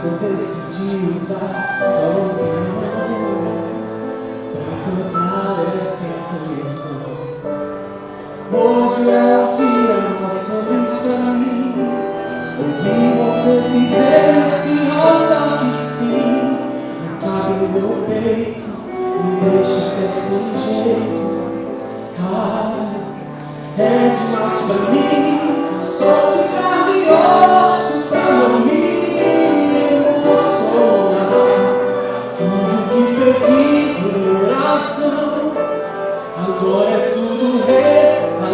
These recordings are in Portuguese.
eu decidi usar só o piano pra cantar essa canção. Hoje é o dia mais feliz pra mim. Ouvi você dizer nesse altar que sim. Não cabe no meu peito, me deixa desse jeito. É demais pra mim. Sou de carne e osso pra não me emocionar. Tudo que pedi por oração, agora é tudo realização.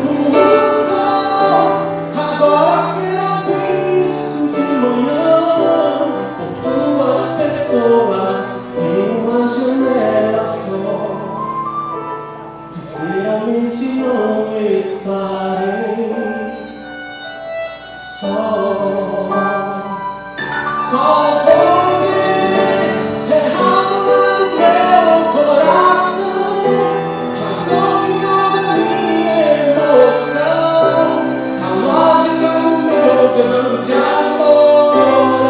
O sol agora será visto de manhã por duas pessoas em uma janela só. Literalmente não estarei só. Só você derrama no meu coração, razão em casa minha emoção. A lógica do meu grande amor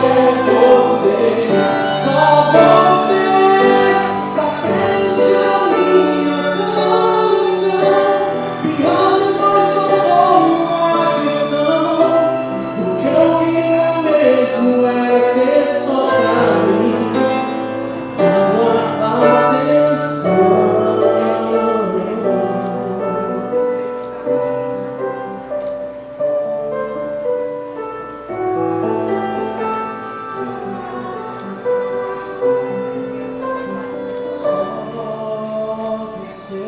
é você. Só você pra preencher minha canção. Piano pois só uma questão. O que eu queria mesmo é ter só pra mim tua atenção. Só você.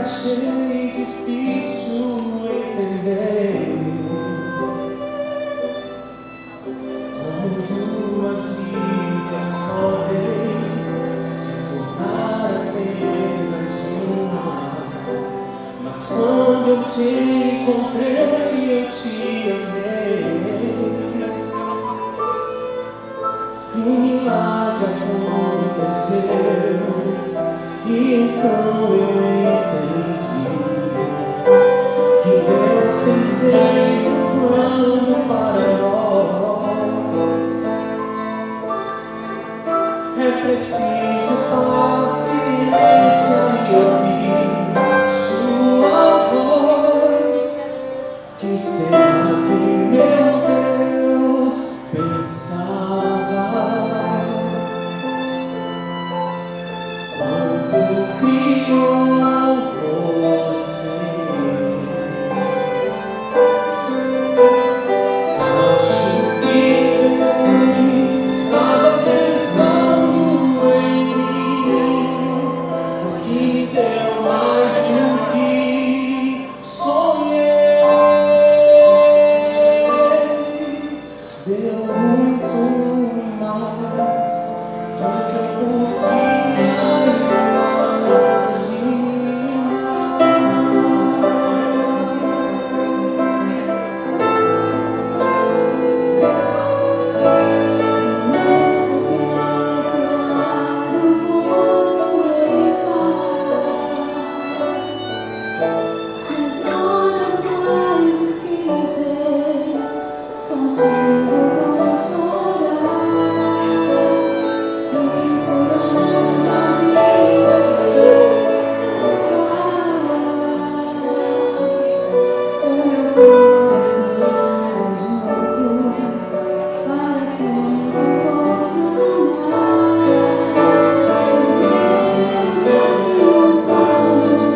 achei difícil entender como duas vidas podem se tornar apenas uma. Mas quando eu te encontrei, eu te amei. E um milagre aconteceu. E então eu entendi que Deus tem sempre um plano para nós. É preciso paciência e ouvir sua voz. Que será que meu Deus pensava quando criou você? Acho que ele estava pensando em mim, porque deu mais do que sonhei. Deu muito mais do que eu podia Nas horas mais difíceis, contigo vou chorar. E por onde a vida te levar, o meu coração junto, para sempre vou te amar. E Deus já tem um plano para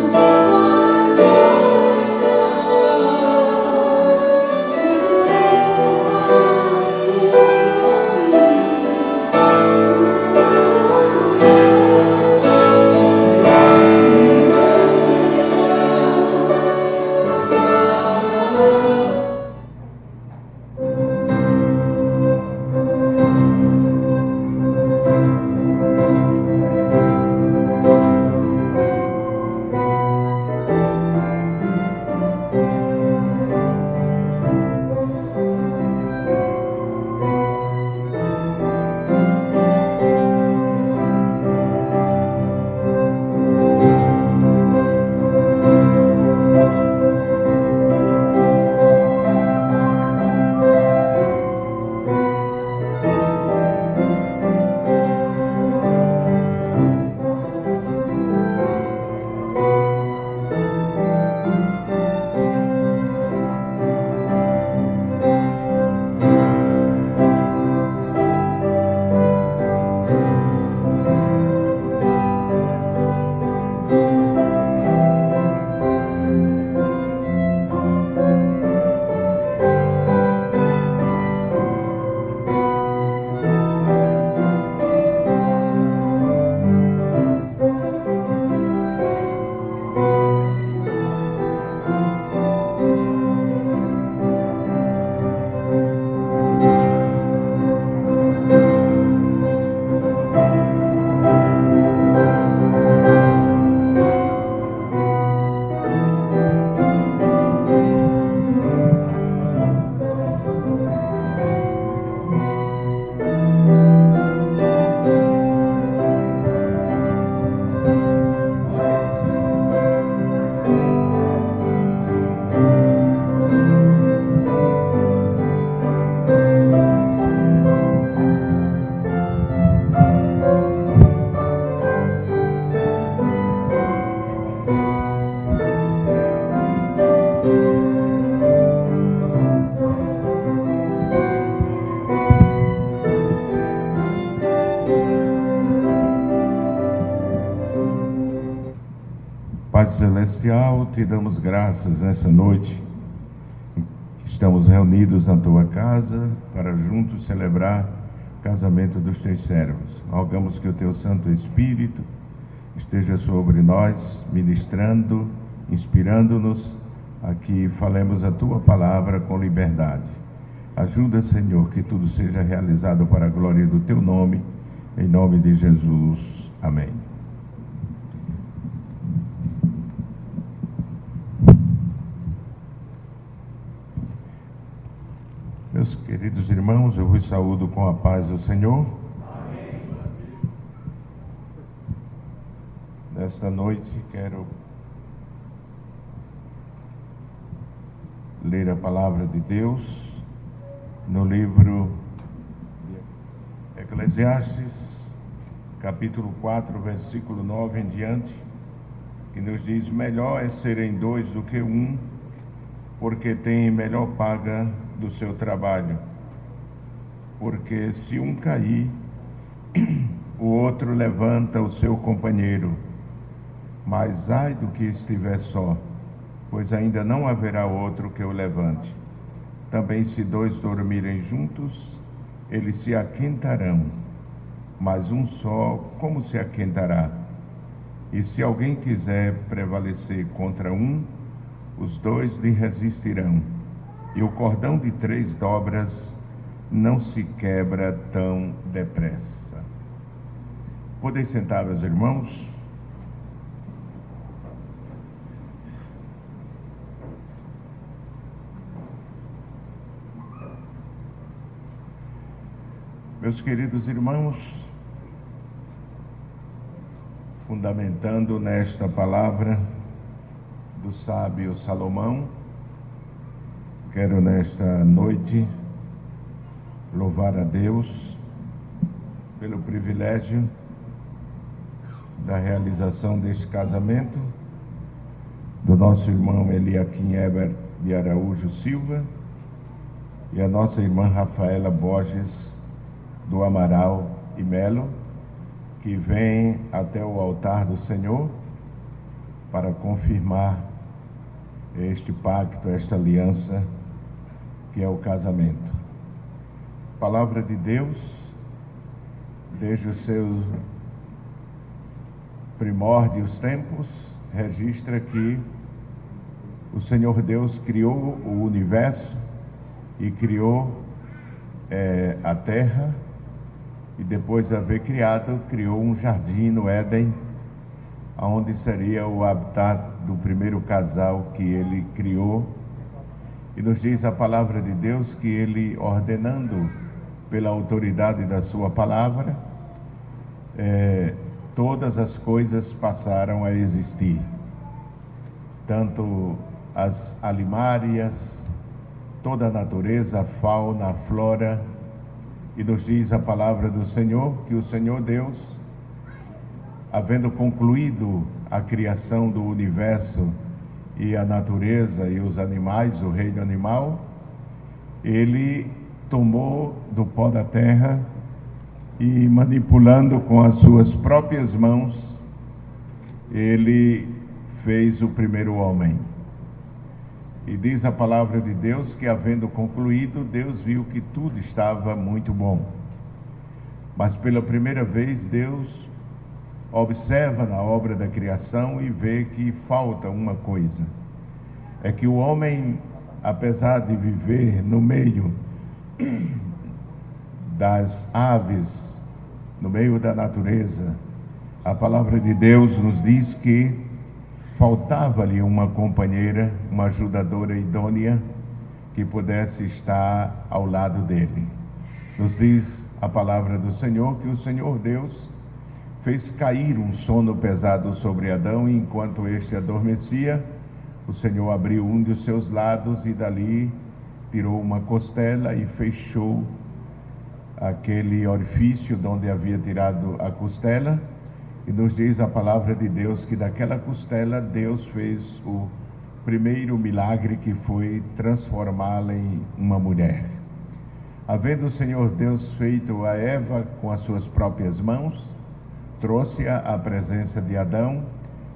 Pai Celestial, te damos graças nessa noite. Estamos reunidos na tua casa para juntos celebrar o casamento dos teus servos. Rogamos que o teu Santo Espírito esteja sobre nós, ministrando inspirando-nos a que falemos a Tua palavra com liberdade. Ajuda, Senhor, que tudo seja realizado para a glória do Teu nome, em nome de Jesus. Amém. Meus queridos irmãos, eu vos saúdo com a paz do Senhor. Amém. Nesta noite quero ler a palavra de Deus no livro de Eclesiastes, capítulo 4, versículo 9 em diante, que nos diz: melhor é serem dois do que um, porque tem melhor paga do seu trabalho. Porque se um cair, o outro levanta o seu companheiro. Mas ai do que estiver só, pois ainda não haverá outro que o levante. Também se dois dormirem juntos, eles se aquentarão, mas um só, como se aquentará? E se alguém quiser prevalecer contra um, os dois lhe resistirão. E o cordão de 3 dobras não se quebra tão depressa. Podem sentar, meus irmãos? Meus queridos irmãos, fundamentando nesta palavra do sábio Salomão, quero nesta noite louvar a Deus pelo privilégio da realização deste casamento do nosso irmão Eliakim Eber de Araújo Silva e a nossa irmã Rafaela Borges do Amaral e Melo, que vem até o altar do Senhor para confirmar este pacto, esta aliança que é o casamento. A palavra de Deus, desde os seus primórdios tempos, registra que o Senhor Deus criou o universo e criou a terra, e depois de haver criado, criou um jardim no Éden, onde seria o habitat do primeiro casal que ele criou. E nos diz a palavra de Deus que ele, ordenando pela autoridade da sua palavra, todas as coisas passaram a existir, tanto as alimárias, toda a natureza, a fauna, a flora. E nos diz a palavra do Senhor que o Senhor Deus, havendo concluído a criação do universo e a natureza e os animais, o reino animal, ele tomou do pó da terra e, manipulando com as suas próprias mãos, ele fez o primeiro homem. E diz a palavra de Deus que, havendo concluído, Deus viu que tudo estava muito bom. Mas pela primeira vez, Deus observa na obra da criação e vê que falta uma coisa. É que o homem, apesar de viver no meio das aves, no meio da natureza, a palavra de Deus nos diz que faltava-lhe uma companheira, uma ajudadora idônea que pudesse estar ao lado dele. Nos diz a palavra do Senhor que o Senhor Deus fez cair um sono pesado sobre Adão, e enquanto este adormecia, o Senhor abriu um dos seus lados e dali tirou uma costela e fechou aquele orifício de onde havia tirado a costela. E nos diz a palavra de Deus que daquela costela Deus fez o primeiro milagre, que foi transformá-la em uma mulher. Havendo o Senhor Deus feito a Eva com as suas próprias mãos, trouxe-a à presença de Adão,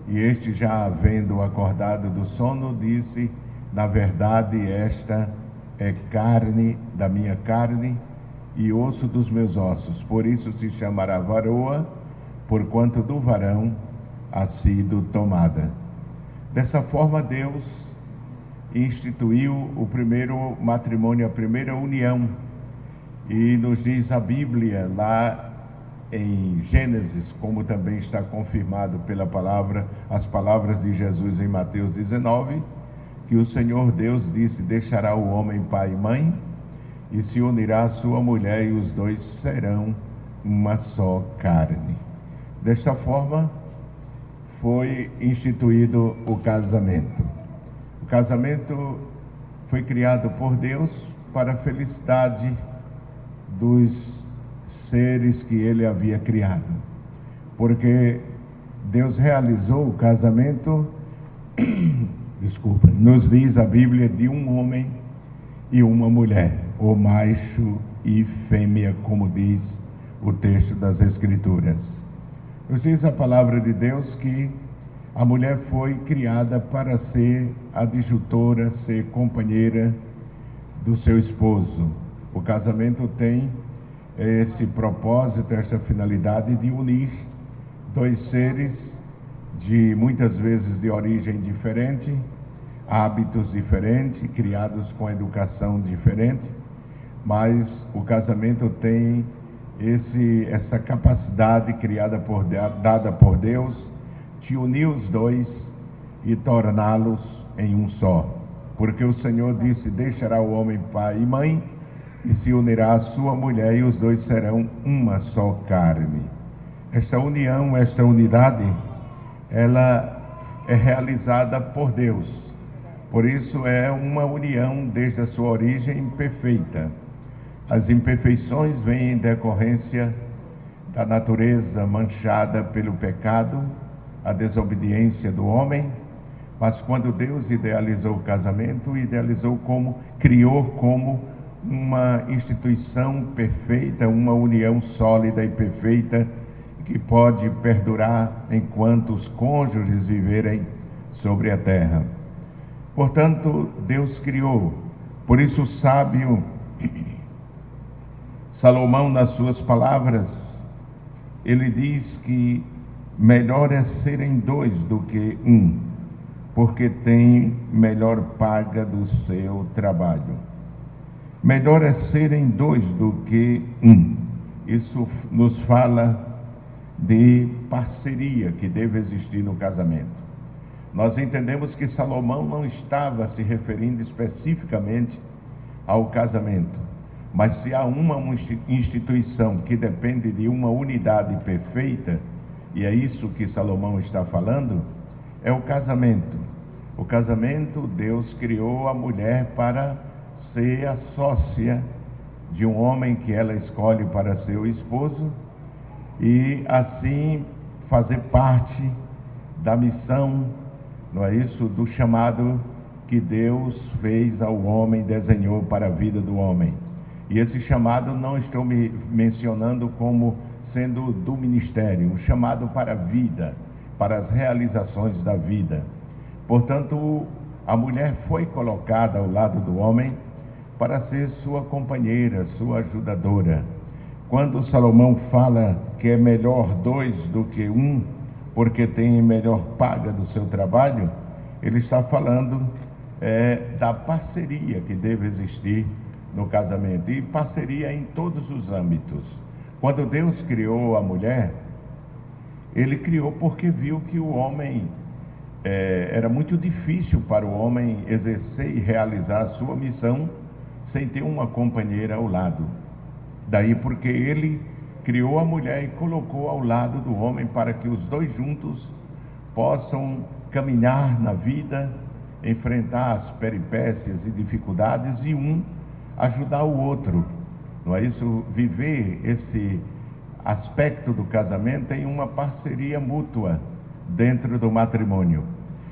e este, já havendo acordado do sono, disse: na verdade, esta é carne da minha carne e osso dos meus ossos, por isso se chamará varoa, porquanto do varão ha sido tomada. Dessa forma, Deus instituiu o primeiro matrimônio, a primeira união. E nos diz a Bíblia, lá em Gênesis, como também está confirmado pela palavra, as palavras de Jesus em Mateus 19, que o Senhor Deus disse: deixará o homem pai e mãe, e se unirá à sua mulher, e os dois serão uma só carne. Desta forma, foi instituído o casamento. O casamento foi criado por Deus para a felicidade dos seres que ele havia criado, porque Deus realizou o casamento, desculpa, nos diz a Bíblia, de um homem e uma mulher, ou macho e fêmea, como diz o texto das Escrituras. Nos diz a palavra de Deus que a mulher foi criada para ser adjutora, ser companheira do seu esposo. O casamento tem esse propósito, essa finalidade de unir dois seres de muitas vezes de origem diferente, hábitos diferentes, criados com educação diferente, mas o casamento tem essa capacidade dada por Deus de unir os dois e torná-los em um só. Porque o Senhor disse: deixará o homem pai e mãe, e se unirá à sua mulher, e os dois serão uma só carne. Esta união, esta unidade, ela é realizada por Deus. Por isso é uma união desde a sua origem perfeita. As imperfeições vêm em decorrência da natureza manchada pelo pecado, a desobediência do homem, mas quando Deus idealizou o casamento, criou como uma instituição perfeita, uma união sólida e perfeita, que pode perdurar enquanto os cônjuges viverem sobre a terra. Portanto, Deus criou. Por isso o sábio Salomão, nas suas palavras, ele diz que melhor é serem dois do que um, porque tem melhor paga do seu trabalho. Melhor é serem dois do que um. Isso nos fala de parceria que deve existir no casamento. Nós entendemos que Salomão não estava se referindo especificamente ao casamento, mas se há uma instituição que depende de uma unidade perfeita, e é isso que Salomão está falando, é o casamento. O casamento, Deus criou a mulher para ser a sócia de um homem que ela escolhe para ser o esposo, e assim fazer parte da missão, não é isso, do chamado que Deus fez ao homem, desenhou para a vida do homem. E esse chamado não estou me mencionando como sendo do ministério, um chamado para a vida, para as realizações da vida. Portanto, a mulher foi colocada ao lado do homem para ser sua companheira, sua ajudadora. Quando Salomão fala que é melhor dois do que um, porque tem melhor paga do seu trabalho, ele está falando da parceria que deve existir no casamento, e parceria em todos os âmbitos. Quando Deus criou a mulher, ele criou porque viu que o homem era muito difícil para o homem exercer e realizar a sua missão sem ter uma companheira ao lado. Daí porque ele criou a mulher e colocou ao lado do homem para que os dois juntos possam caminhar na vida, enfrentar as peripécias e dificuldades, e um ajudar o outro, não é isso? Viver esse aspecto do casamento em uma parceria mútua dentro do matrimônio.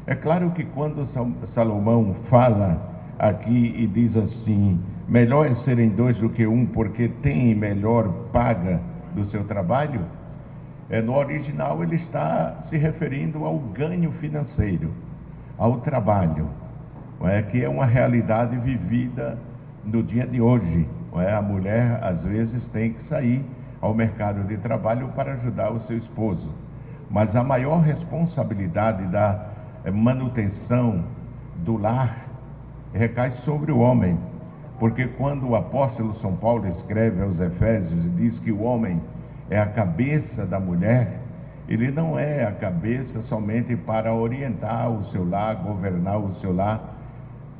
É claro que quando Salomão fala aqui e diz assim: melhor é serem dois do que um, porque tem melhor paga do seu trabalho, no original ele está se referindo ao ganho financeiro, ao trabalho, não é? Que é uma realidade vivida no dia de hoje, não é? A mulher às vezes tem que sair ao mercado de trabalho para ajudar o seu esposo, mas a maior responsabilidade da manutenção do lar recai sobre o homem, porque quando o apóstolo São Paulo escreve aos Efésios e diz que o homem é a cabeça da mulher, ele não é a cabeça somente para orientar o seu lar, governar o seu lar,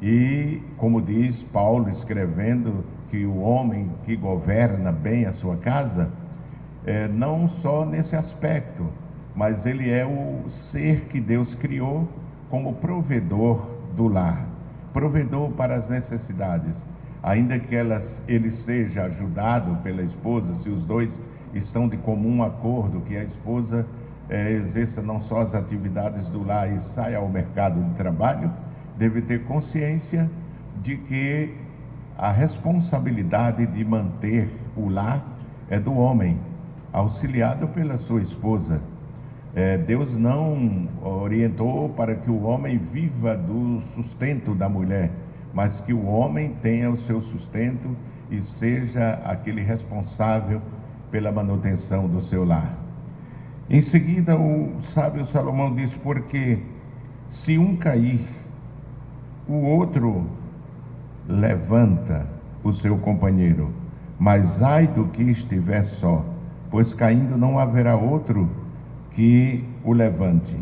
e como diz Paulo escrevendo que o homem que governa bem a sua casa, não só nesse aspecto, mas ele é o ser que Deus criou como provedor do lar, provedor para as necessidades, ainda que ele seja ajudado pela esposa, se os dois estão de comum acordo, que a esposa exerça não só as atividades do lar e saia ao mercado de trabalho, deve ter consciência de que a responsabilidade de manter o lar é do homem, auxiliado pela sua esposa. Deus não orientou para que o homem viva do sustento da mulher, mas que o homem tenha o seu sustento e seja aquele responsável pela manutenção do seu lar. Em seguida, o sábio Salomão diz: porque se um cair, o outro levanta o seu companheiro, mas ai do que estiver só, pois caindo não haverá outro que o levante.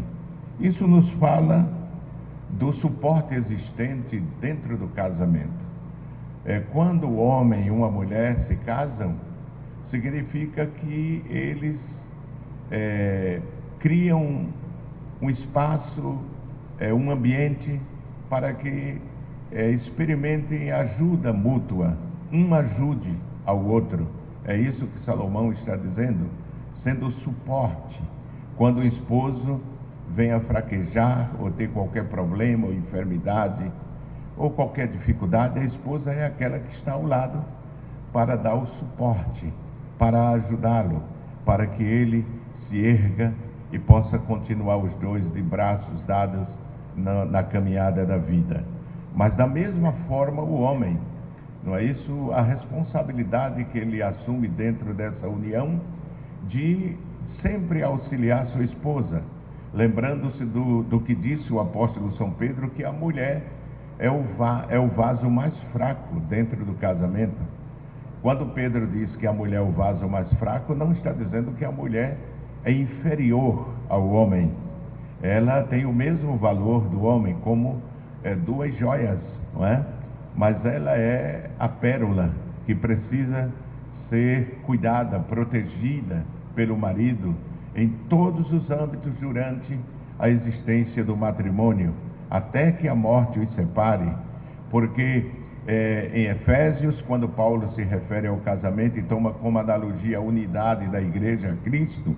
Isso nos fala do suporte existente dentro do casamento. Quando o homem e uma mulher se casam, significa que eles criam um espaço, um ambiente para que experimentem ajuda mútua, um ajude ao outro. É isso que Salomão está dizendo, sendo suporte. Quando o esposo vem a fraquejar ou ter qualquer problema ou enfermidade ou qualquer dificuldade, a esposa é aquela que está ao lado para dar o suporte, para ajudá-lo, para que ele se erga e possa continuar os dois de braços dados na caminhada da vida. Mas da mesma forma o homem, não é isso? A responsabilidade que ele assume dentro dessa união de sempre auxiliar sua esposa, lembrando-se do que disse o apóstolo São Pedro, que a mulher é o vaso mais fraco dentro do casamento. Quando Pedro diz que a mulher é o vaso mais fraco, não está dizendo que a mulher é inferior ao homem. Ela tem o mesmo valor do homem, como duas joias, não é? Mas ela é a pérola que precisa ser cuidada, protegida pelo marido em todos os âmbitos durante a existência do matrimônio, até que a morte os separe, porque em Efésios, quando Paulo se refere ao casamento e toma como analogia a unidade da igreja a Cristo,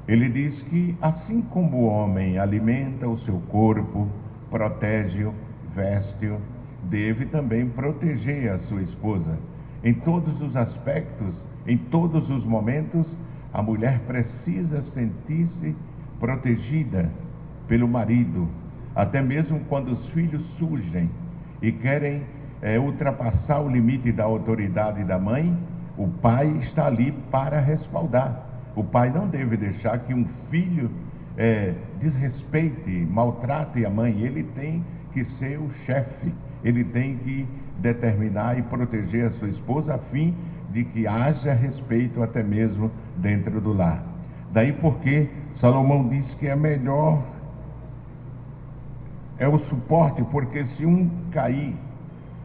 ele diz que assim como o homem alimenta o seu corpo, protege-o, veste-o, deve também proteger a sua esposa. Em todos os aspectos, em todos os momentos, a mulher precisa sentir-se protegida pelo marido, até mesmo quando os filhos surgem e querem ultrapassar o limite da autoridade da mãe, o pai está ali para respaldar. O pai não deve deixar que um filho desrespeite, maltrate a mãe. Ele tem que ser o chefe, ele tem que determinar e proteger a sua esposa a fim de que haja respeito até mesmo dentro do lar. Daí porque Salomão diz que é melhor o suporte, porque se um cair,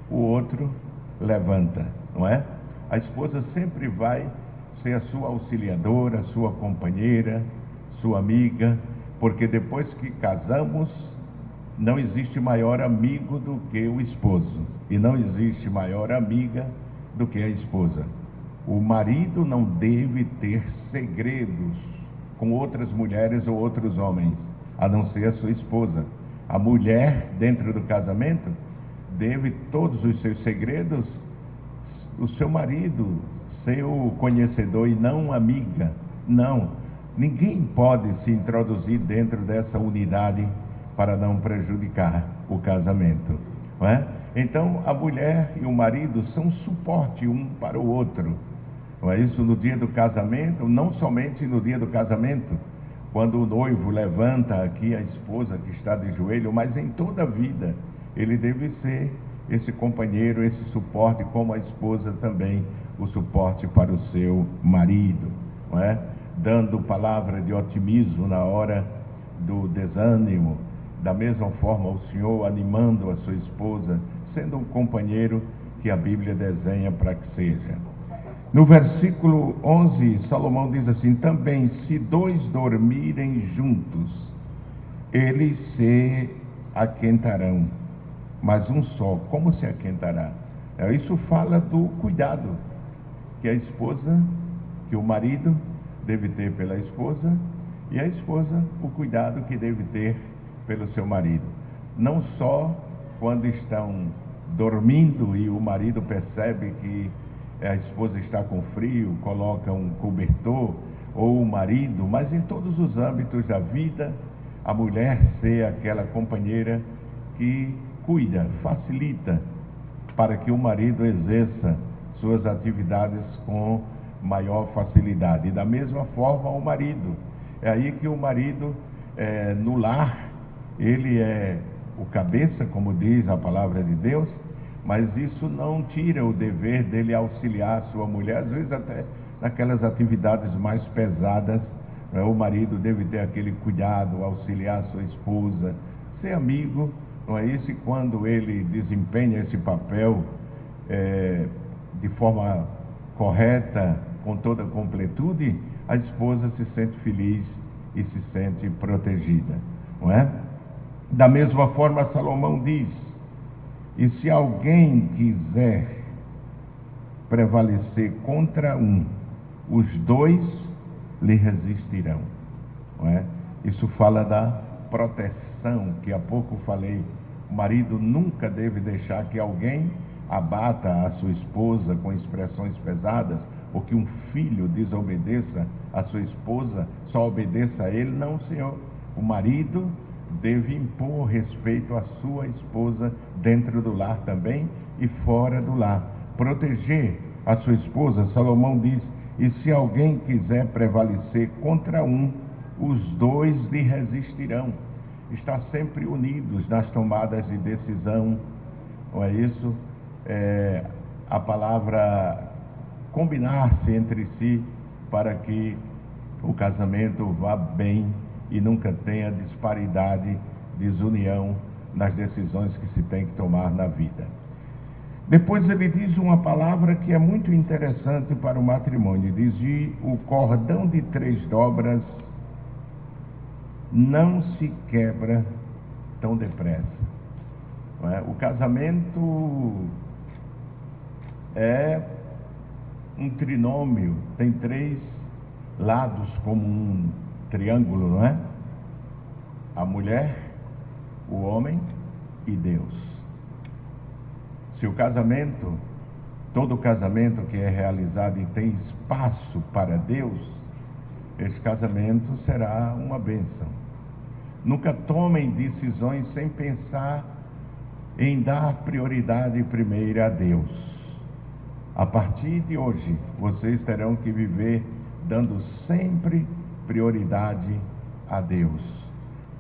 o outro levanta, não é? A esposa sempre vai ser a sua auxiliadora, a sua companheira, sua amiga, porque depois que casamos, não existe maior amigo do que o esposo, e não existe maior amiga do que a esposa. O marido não deve ter segredos com outras mulheres ou outros homens, a não ser a sua esposa. A mulher, dentro do casamento, deve todos os seus segredos, o seu marido ser o conhecedor e não amiga. Não, ninguém pode se introduzir dentro dessa unidade para não prejudicar o casamento, não é? Então a mulher e o marido são suporte um para o outro, não é isso? No dia do casamento, não somente no dia do casamento, quando o noivo levanta aqui a esposa que está de joelho, mas em toda a vida ele deve ser esse companheiro, esse suporte, como a esposa também, o suporte para o seu marido, não é? Dando palavra de otimismo na hora do desânimo, da mesma forma o Senhor animando a sua esposa, sendo um companheiro que a Bíblia desenha para que seja. No versículo 11, Salomão diz assim: também se dois dormirem juntos, eles se aquentarão, mas um só, como se aquentará? Isso fala do cuidado que a esposa, que o marido deve ter pela esposa, e a esposa o cuidado que deve ter pelo seu marido. Não só quando estão dormindo e o marido percebe que a esposa está com frio, coloca um cobertor, ou o marido, mas em todos os âmbitos da vida, a mulher ser aquela companheira que cuida, facilita para que o marido exerça suas atividades com maior facilidade. E da mesma forma o marido, é aí que o marido no lar, ele é o cabeça, como diz a palavra de Deus, mas isso não tira o dever dele auxiliar a sua mulher, às vezes até naquelas atividades mais pesadas, né? O marido deve ter aquele cuidado, auxiliar a sua esposa, ser amigo, não é isso? E quando ele desempenha esse papel de forma correta, com toda a completude, a esposa se sente feliz e se sente protegida, não é? Da mesma forma, Salomão diz: e se alguém quiser prevalecer contra um, os dois lhe resistirão, não é? Isso fala da proteção que há pouco falei. O marido nunca deve deixar que alguém abata a sua esposa com expressões pesadas, ou que um filho desobedeça a sua esposa, só obedeça a ele. Não, senhor. O marido deve impor respeito à sua esposa dentro do lar também e fora do lar. Proteger a sua esposa, Salomão diz: e se alguém quiser prevalecer contra um, os dois lhe resistirão. Está sempre unidos nas tomadas de decisão, não é isso? A palavra combinar-se entre si para que o casamento vá bem e nunca tenha disparidade, desunião nas decisões que se tem que tomar na vida. Depois ele diz uma palavra que é muito interessante para o matrimônio. Diz: e o cordão de 3 dobras não se quebra tão depressa. Não é? O casamento é um trinômio, tem 3 lados como um triângulo, não é? A mulher, o homem e Deus. Se o casamento, todo casamento que é realizado e tem espaço para Deus, esse casamento será uma bênção. Nunca tomem decisões sem pensar em dar prioridade primeiro a Deus. A partir de hoje, vocês terão que viver dando sempre prioridade a Deus.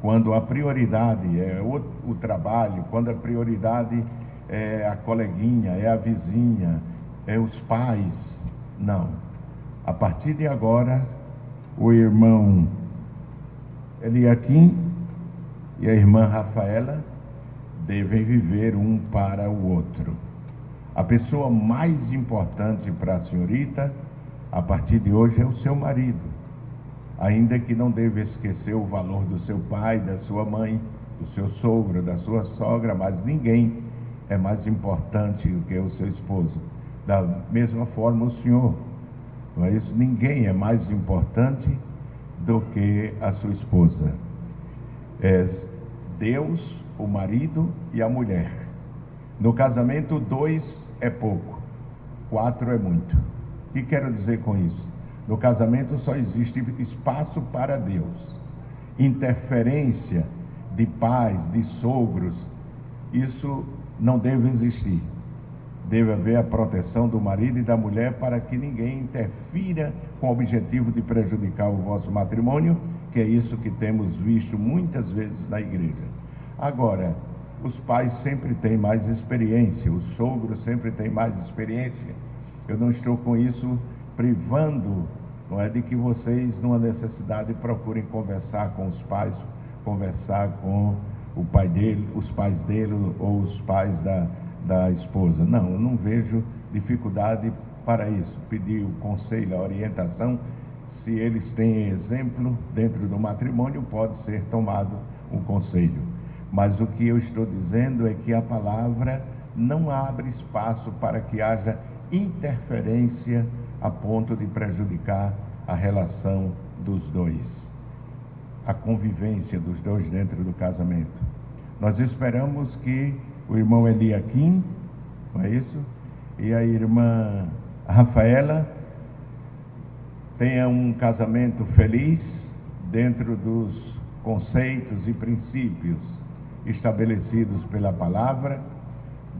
Quando a prioridade é o trabalho, quando a prioridade é a coleguinha, é a vizinha, é os pais, não. A partir de agora, o irmão Eliakim e a irmã Rafaela devem viver um para o outro. A pessoa mais importante para a senhorita, a partir de hoje, é o seu marido. Ainda que não deva esquecer o valor do seu pai, da sua mãe, do seu sogro, da sua sogra, mas ninguém é mais importante do que o seu esposo. Da mesma forma, o senhor, não é isso? Ninguém é mais importante do que a sua esposa. É Deus, o marido e a mulher. No casamento, 2 é pouco, 4 é muito. O que quero dizer com isso? No casamento só existe espaço para Deus. Interferência de pais, de sogros, isso não deve existir. Deve haver a proteção do marido e da mulher para que ninguém interfira com o objetivo de prejudicar o vosso matrimônio que é isso que temos visto muitas vezes na igreja. Agora, os pais sempre têm mais experiência, os sogros sempre têm mais experiência. Eu não estou com isso privando, não é, de que vocês, numa necessidade, procurem conversar com os pais, conversar com o pai dele, os pais dele ou os pais da esposa. Não, eu não vejo dificuldade para isso. Pedir o conselho, a orientação, se eles têm exemplo dentro do matrimônio, pode ser tomado um conselho. Mas o que eu estou dizendo é que a palavra não abre espaço para que haja interferência a ponto de prejudicar a relação dos dois, a convivência dos dois dentro do casamento. Nós esperamos que o irmão Eliakim, não é isso? E a irmã Rafaela tenha um casamento feliz dentro dos conceitos e princípios estabelecidos pela palavra,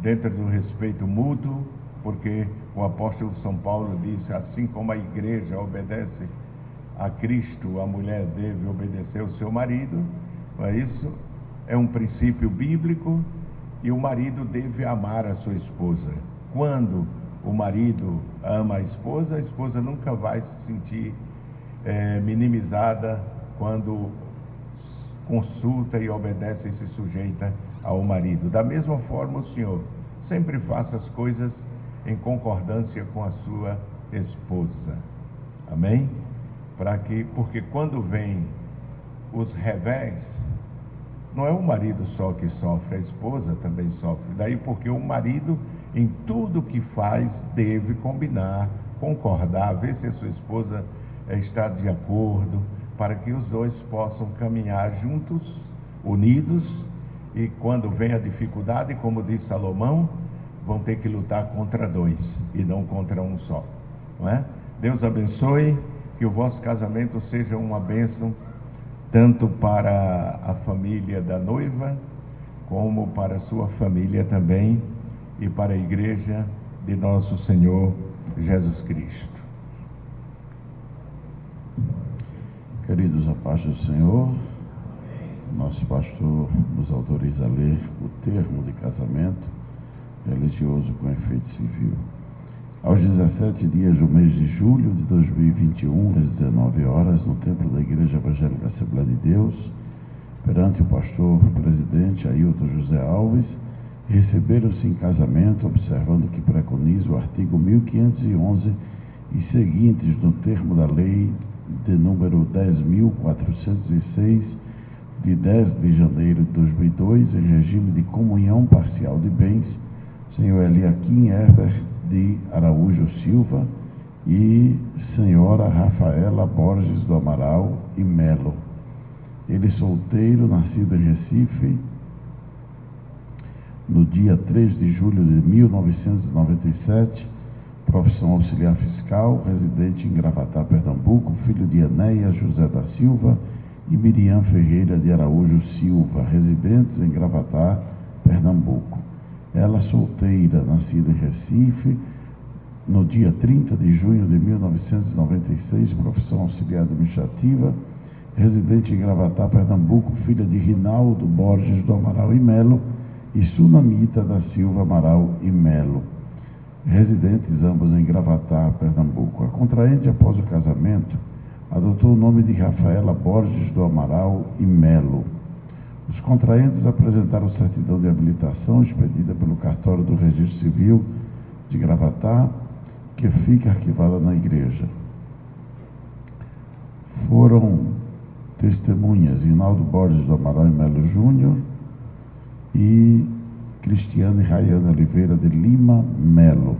dentro do respeito mútuo, porque o apóstolo São Paulo disse: assim como a igreja obedece a Cristo, a mulher deve obedecer ao seu marido. Não é isso? É um princípio bíblico, e o marido deve amar a sua esposa. Quando o marido ama a esposa nunca vai se sentir minimizada quando consulta e obedece e se sujeita ao marido. Da mesma forma, o Senhor sempre faça as coisas em concordância com a sua esposa. Amém? Porque quando vem os revés, não é o marido só que sofre, a esposa também sofre. Daí porque o marido, em tudo que faz, deve combinar, concordar, ver se a sua esposa está de acordo, para que os dois possam caminhar juntos, unidos, e quando vem a dificuldade, como diz Salomão, vão ter que lutar contra dois e não contra um só, não é? Deus abençoe, que o vosso casamento seja uma bênção, tanto para a família da noiva, como para a sua família também, e para a igreja de nosso Senhor Jesus Cristo. Queridos, a paz do Senhor. Nosso pastor nos autoriza a ler o termo de casamento religioso com efeito civil. Aos 17 dias do mês de julho de 2021, às 19 horas, no templo da Igreja Evangélica Assembleia de Deus, perante o pastor presidente Ailton José Alves, receberam-se em casamento, observando que preconiza o artigo 1511 e seguintes no termo da lei de número 10.406, de 10 de janeiro de 2002, em regime de comunhão parcial de bens, senhor Eliakim Herbert de Araújo Silva e senhora Rafaela Borges do Amaral e Melo. Ele solteiro, nascido em Recife, no dia 3 de julho de 1997, profissão auxiliar fiscal, residente em Gravatá, Pernambuco, filho de Enéia José da Silva e Miriam Ferreira de Araújo Silva, residentes em Gravatá, Pernambuco. Ela solteira, nascida em Recife, no dia 30 de junho de 1996, profissão auxiliar administrativa, residente em Gravatá, Pernambuco, filha de Rinaldo Borges do Amaral e Melo e Sunamita da Silva Amaral e Melo, residentes ambos em Gravatá, Pernambuco. A contraente, após o casamento, adotou o nome de Rafaela Borges do Amaral e Melo. Os contraentes apresentaram certidão de habilitação expedida pelo cartório do Registro Civil de Gravatá, que fica arquivada na igreja. Foram testemunhas Rinaldo Borges do Amaral e Melo Júnior e Cristiane Rayane Oliveira de Lima Melo.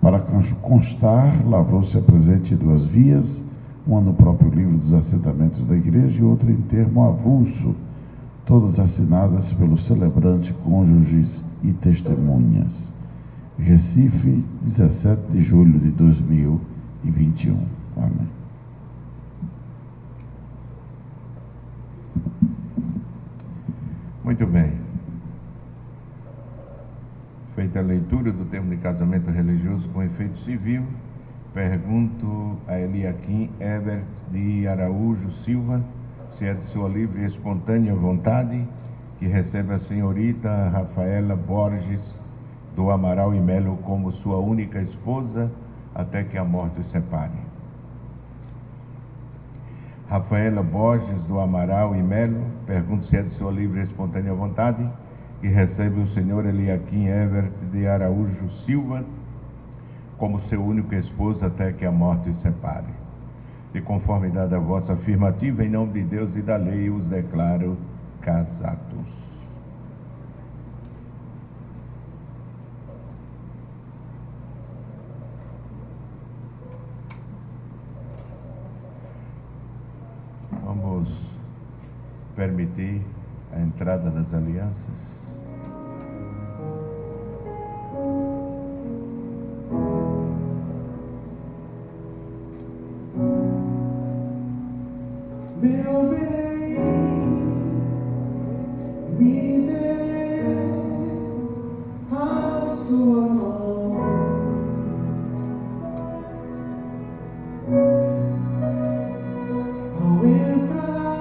Para constar, lavrou-se a presente duas vias, uma no próprio livro dos assentamentos da igreja e outra em termo avulso, todas assinadas pelos celebrantes, cônjuges e testemunhas. Recife, 17 de julho de 2021. Amém. Muito bem. Feita a leitura do termo de casamento religioso com efeito civil, Pergunto a Eliakim Ebert de Araújo Silva se é de sua livre e espontânea vontade que recebe a senhorita Rafaela Borges do Amaral e Melo como sua única esposa até que a morte os separe. Rafaela Borges do Amaral e Melo, pergunto se é de sua livre e espontânea vontade que recebe o senhor Eliakim Ebert de Araújo Silva como seu único esposo até que a morte os separe. De conformidade à vossa afirmativa, em nome de Deus e da lei, os declaro casados. Vamos permitir a entrada das alianças. Meu bem, me dê a sua mão. Ao entrarmos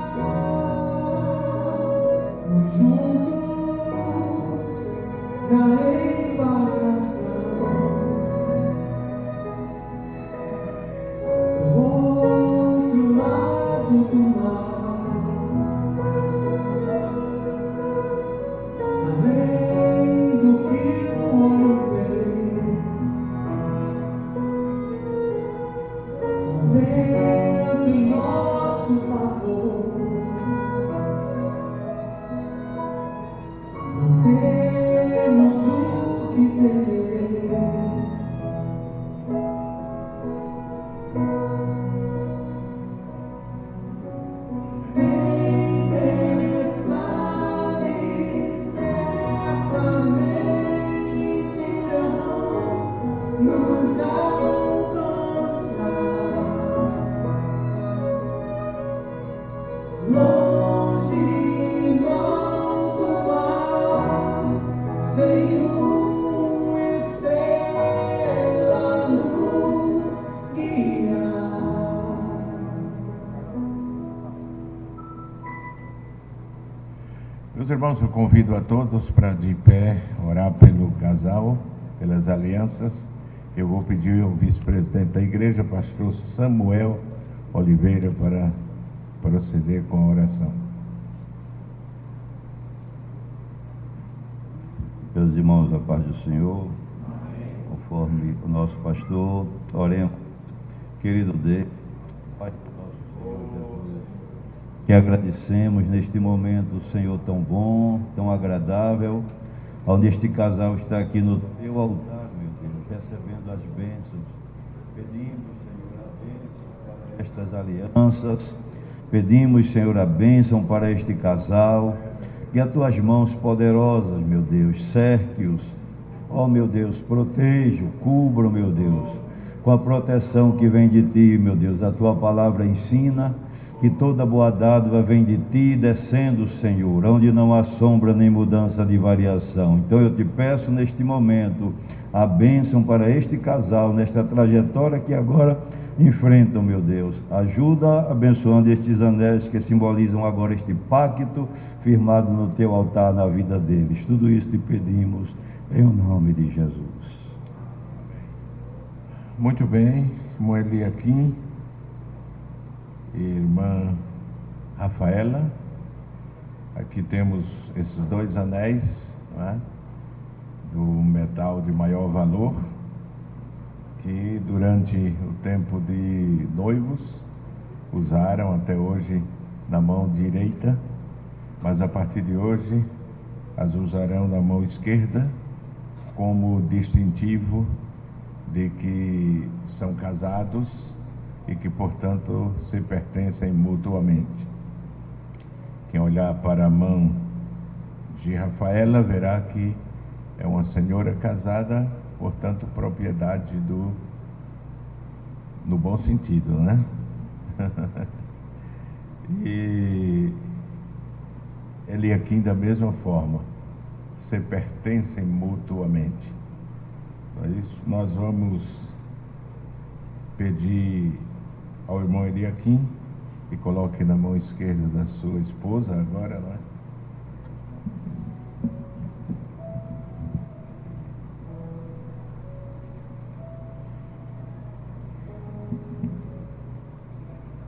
juntos na embarcação, do outro lado do mar, além do que o olho vê, o vento em nosso favor, não temos o que temer. Tempestades certamente irão nos alcançar, longe no alto mar, sem uma estrela nos guiar. Meus irmãos, eu convido a todos para de pé orar pelo casal, pelas alianças. Eu vou pedir ao vice-presidente da igreja, pastor Samuel Oliveira, para proceder com a oração. Meus irmãos, a paz do Senhor, conforme o nosso pastor, oremos. Querido Deus, Pai do nosso Senhor Jesus, que agradecemos neste momento, Senhor, tão bom, tão agradável, onde este casal está aqui no teu altar, meu Deus, recebendo as bênçãos. Pedimos, Senhor, a bênção para estas alianças, pedimos, Senhor, a bênção para este casal, que as tuas mãos poderosas, meu Deus, cerque-os, ó meu Deus, proteja-o, cubra, meu Deus, com a proteção que vem de ti, meu Deus. A tua palavra ensina que toda boa dádiva vem de ti, descendo, Senhor, onde não há sombra nem mudança de variação. Então eu te peço neste momento a bênção para este casal, nesta trajetória que agora enfrentam, meu Deus. Ajuda abençoando estes anéis que simbolizam agora este pacto firmado no teu altar na vida deles. Tudo isso te pedimos em nome de Jesus. Muito bem, irmão Eliakim e irmã Rafaela. Aqui temos esses dois anéis, não é? Do metal de maior valor, que durante o tempo de noivos usaram até hoje na mão direita, mas a partir de hoje as usarão na mão esquerda como distintivo de que são casados e que, portanto, se pertencem mutuamente. Quem olhar para a mão de Rafaela verá que é uma senhora casada, portanto, propriedade do, no bom sentido, né? E Eliakim da mesma forma, se pertencem mutuamente. Por isso, nós vamos pedir ao irmão Eliakim que coloque na mão esquerda da sua esposa agora, não é?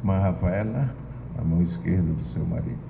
Irmã Rafaela, na mão esquerda do seu marido.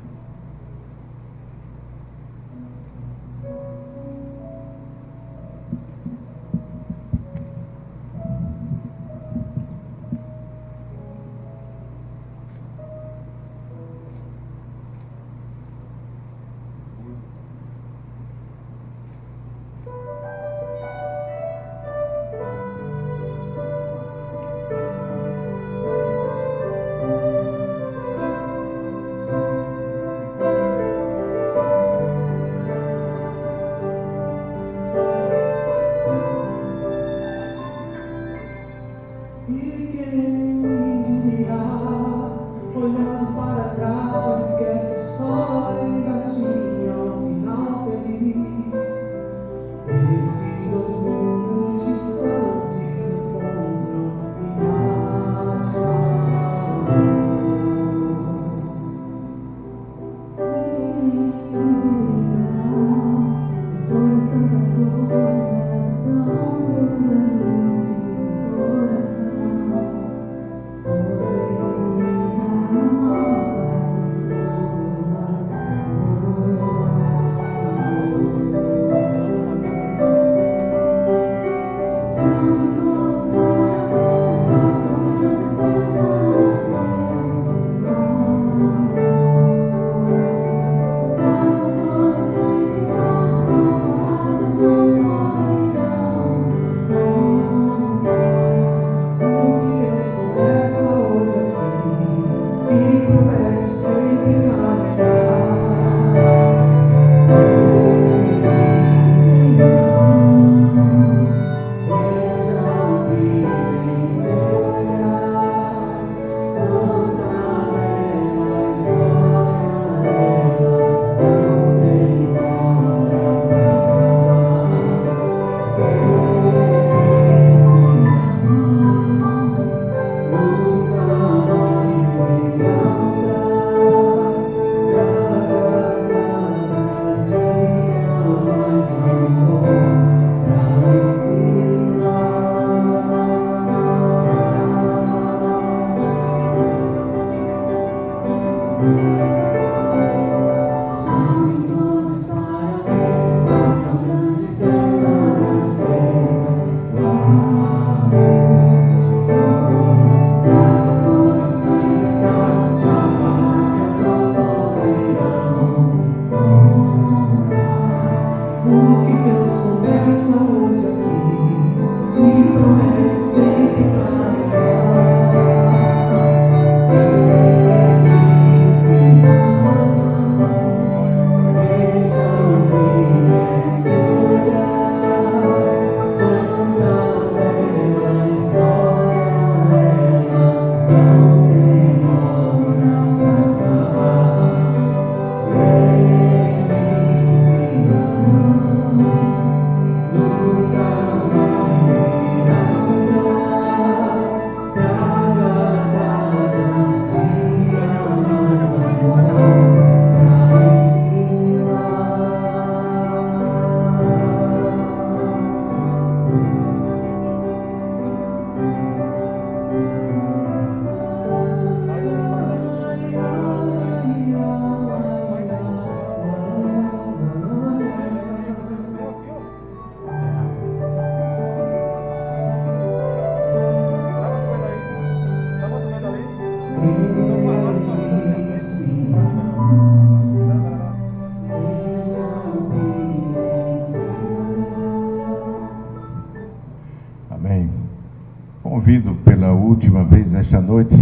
Convido pela última vez esta noite,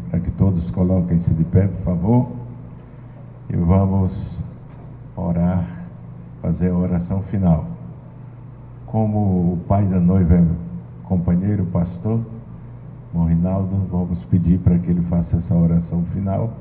para que todos coloquem-se de pé, por favor, e vamos orar, fazer a oração final. Como o pai da noiva é companheiro, pastor, irmão Rinaldo, vamos pedir para que ele faça essa oração final.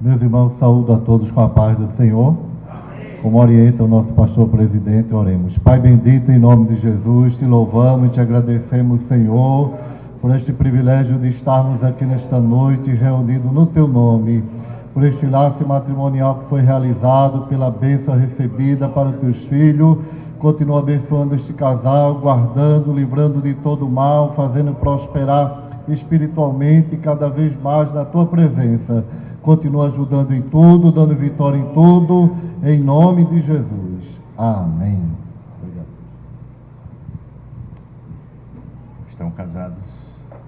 Meus irmãos, saúdo a todos com a paz do Senhor. Amém. como orienta o nosso pastor presidente, oremos. Pai bendito, em nome de Jesus, te louvamos e te agradecemos, Senhor, por este privilégio de estarmos aqui nesta noite reunidos no teu nome, por este laço matrimonial que foi realizado, pela bênção recebida para os teus filhos. Continua abençoando este casal, guardando, livrando de todo mal, fazendo prosperar espiritualmente cada vez mais na tua presença. Continua ajudando em tudo, dando vitória em tudo, em nome de Jesus. Amém. Obrigado. Estão casados?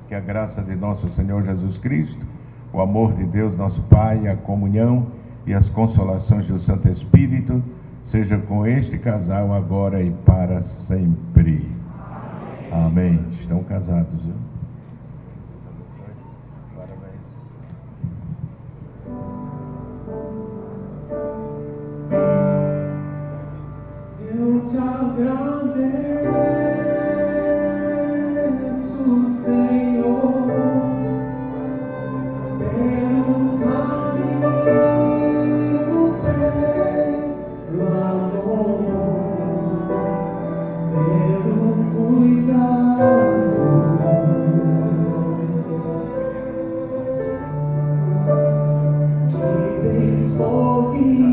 Que a graça de nosso Senhor Jesus Cristo, o amor de Deus nosso Pai, a comunhão e as consolações do Santo Espírito seja com este casal agora e para sempre. Amém. Estão casados, viu? Parabéns. Eu te agradeço, Senhor, pelo carinho, pelo amor, pelo cuidado que tens por mim.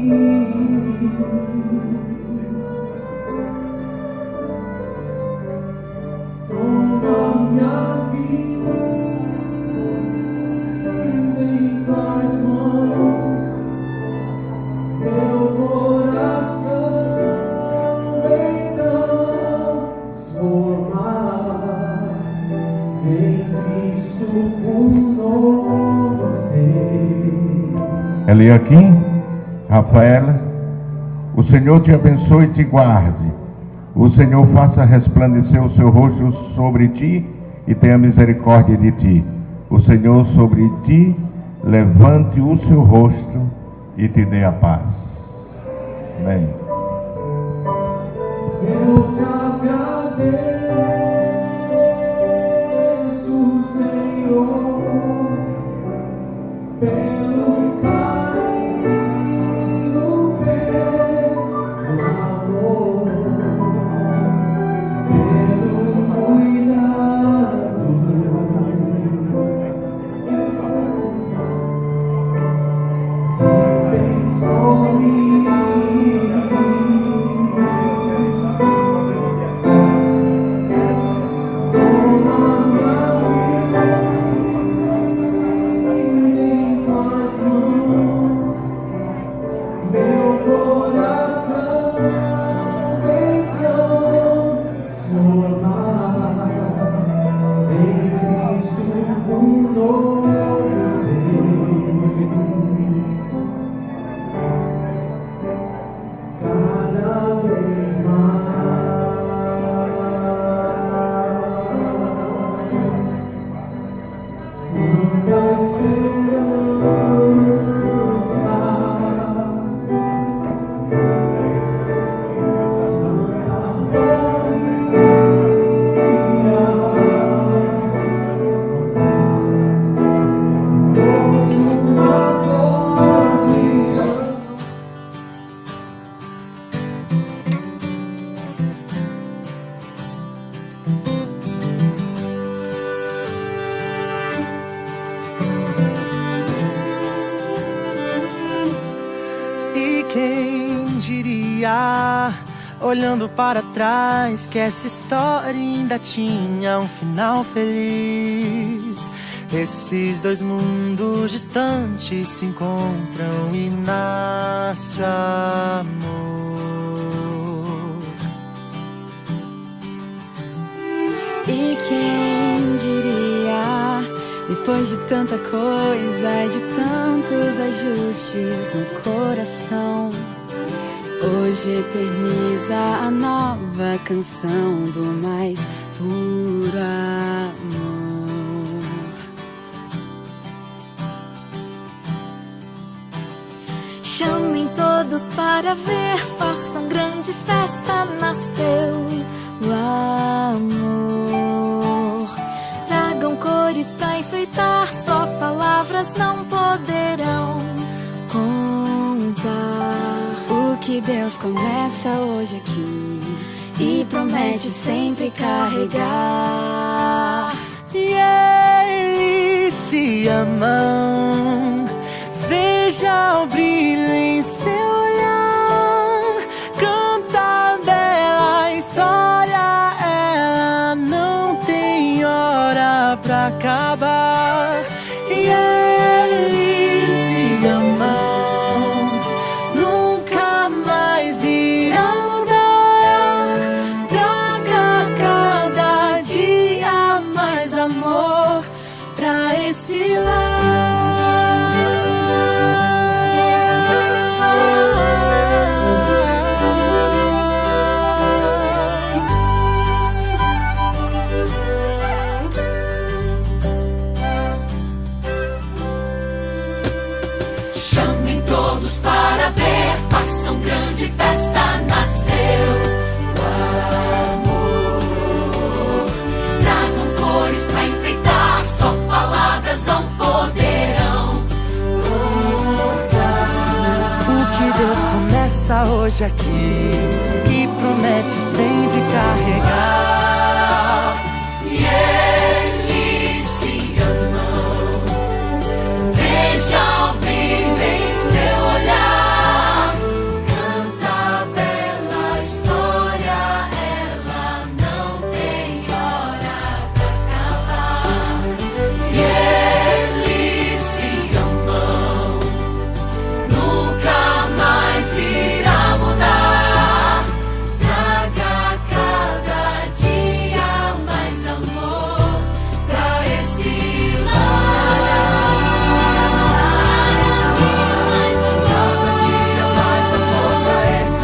Toma minha vida em tuas mãos, meu coração vem transformar em Cristo um novo ser. Eliakim, Rafaela, o Senhor te abençoe e te guarde. O Senhor faça resplandecer o seu rosto sobre ti e tenha misericórdia de ti. O Senhor sobre ti levante o seu rosto e te dê a paz. Amém. Eu te agradeço, Senhor, pelo carinho, pelo amor, pelo cuidado que tens por mim. Toma minha vida em tuas mãos, meu coração vem transformar em Cristo um novo ser. Cada vez quanta esperança, Santa Maria, ouço uma voz e chamo. E quem diria, olhando para trás, que essa história ainda tinha um final feliz. Esses dois mundos distantes se encontram e nasce amor. E quem diria, depois de tanta coisa e de tantos ajustes no coração, hoje eterniza a nova canção do mais puro amor. Chamem todos para ver, façam grande festa, nasceu o amor. Tragam cores pra enfeitar, só palavras não poderão contar o que Deus começa hoje aqui e promete sempre carregar. E eles se amam, veja o brilho em seu olhar. Canta a bela história, ela não tem hora pra acabar. E eles se amam, nunca mais irá mudar. Traga cada dia mais amor pra esse Chamem todos para ver, façam grande festa, nasceu o amor. Tragam cores pra enfeitar, só palavras não poderão trocar. O que Deus começa hoje aqui e promete sempre carregar. E eles se amam, veja o brilho em seu olhar. Canta a bela história, ela não tem hora pra acabar. E eles se amam, nunca mais irá mudar. Traga cada dia mais amor pra esse lar. Cada dia mais amor pra esse